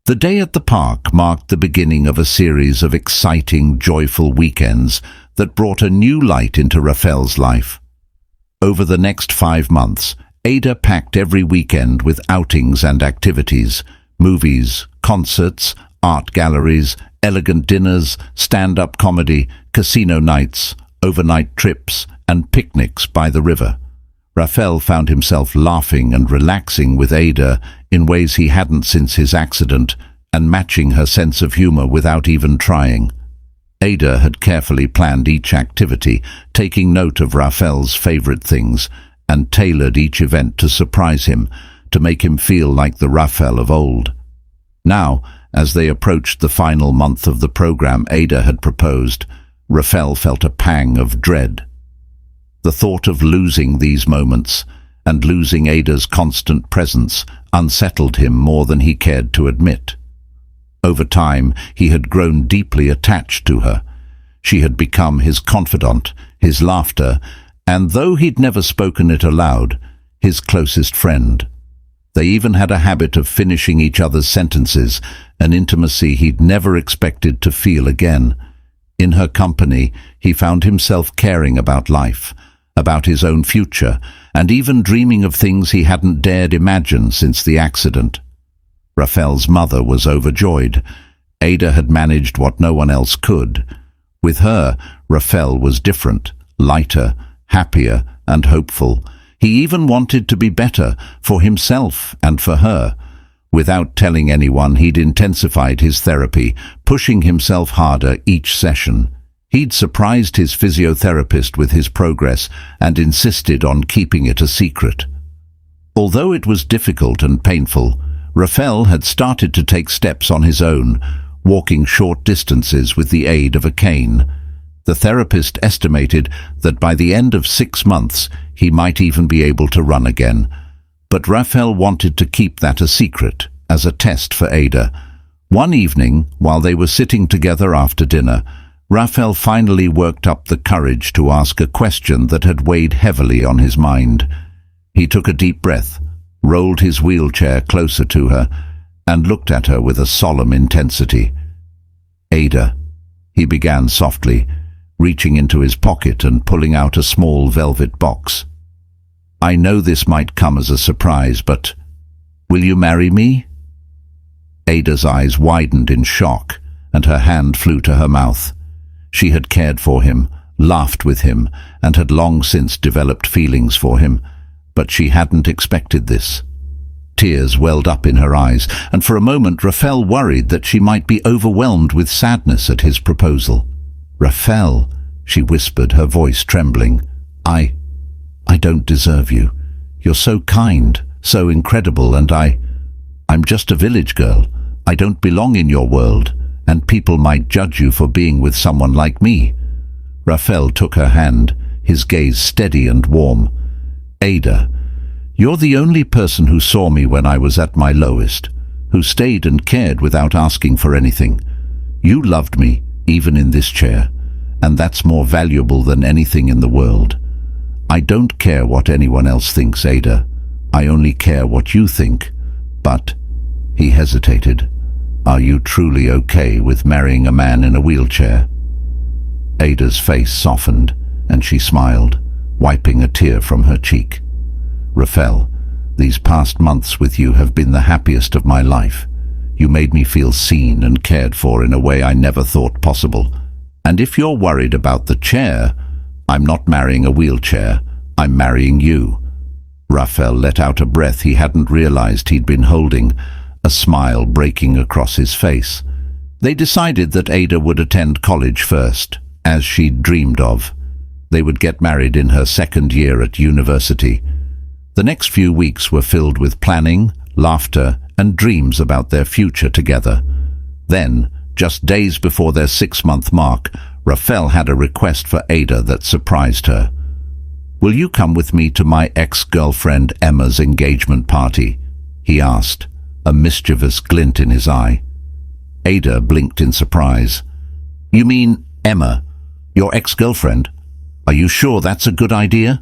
The day at the park marked the beginning of a series of exciting, joyful weekends that brought a new light into Raphael's life. Over the next 5 months, Ada packed every weekend with outings and activities, movies, concerts, art galleries, elegant dinners, stand-up comedy, casino nights, overnight trips, and picnics by the river. Raphael found himself laughing and relaxing with Ada in ways he hadn't since his accident, and matching her sense of humor without even trying. Ada had carefully planned each activity, taking note of Raphael's favorite things, and tailored each event to surprise him, to make him feel like the Raphael of old. Now, as they approached the final month of the program Ada had proposed, Raphael felt a pang of dread. The thought of losing these moments, and losing Ada's constant presence, unsettled him more than he cared to admit. Over time, he had grown deeply attached to her. She had become his confidant, his laughter, and though he'd never spoken it aloud, his closest friend. They even had a habit of finishing each other's sentences, an intimacy he'd never expected to feel again. In her company, he found himself caring about life, about his own future, and even dreaming of things he hadn't dared imagine since the accident. Raphael's mother was overjoyed. Ada had managed what no one else could. With her, Raphael was different, lighter, happier, and hopeful. He even wanted to be better, for himself and for her. Without telling anyone, he'd intensified his therapy, pushing himself harder each session. He'd surprised his physiotherapist with his progress and insisted on keeping it a secret. Although it was difficult and painful, Raphael had started to take steps on his own, walking short distances with the aid of a cane. The therapist estimated that by the end of 6 months he might even be able to run again. But Raphael wanted to keep that a secret, as a test for Ada. One evening, while they were sitting together after dinner, Raphael finally worked up the courage to ask a question that had weighed heavily on his mind. He took a deep breath, rolled his wheelchair closer to her, and looked at her with a solemn intensity. "Ada," he began softly, reaching into his pocket and pulling out a small velvet box. "I know this might come as a surprise, but will you marry me?" Ada's eyes widened in shock, and her hand flew to her mouth. She had cared for him, laughed with him, and had long since developed feelings for him, but she hadn't expected this. Tears welled up in her eyes, and for a moment Raphael worried that she might be overwhelmed with sadness at his proposal. "Raphael," she whispered, her voice trembling, I don't deserve you. You're so kind, so incredible, and I'm just a village girl. I don't belong in your world, and people might judge you for being with someone like me." Raphael took her hand, his gaze steady and warm. "Ada, you're the only person who saw me when I was at my lowest, who stayed and cared without asking for anything. You loved me, even in this chair, and that's more valuable than anything in the world. I don't care what anyone else thinks, Ada. I only care what you think. But," he hesitated, "are you truly okay with marrying a man in a wheelchair?" Ada's face softened, and she smiled, wiping a tear from her cheek. "Raphael, these past months with you have been the happiest of my life. You made me feel seen and cared for in a way I never thought possible. And if you're worried about the chair, I'm not marrying a wheelchair. I'm marrying you." Raphael let out a breath he hadn't realized he'd been holding, a smile breaking across his face. They decided that Ada would attend college first, as she'd dreamed of. They would get married in her 2nd year at university. The next few weeks were filled with planning, laughter, and dreams about their future together. Then, just days before their 6-month mark, Raphael had a request for Ada that surprised her. "Will you come with me to my ex-girlfriend Emma's engagement party?" he asked, a mischievous glint in his eye. Ada blinked in surprise. "You mean Emma, your ex-girlfriend? Are you sure that's a good idea?"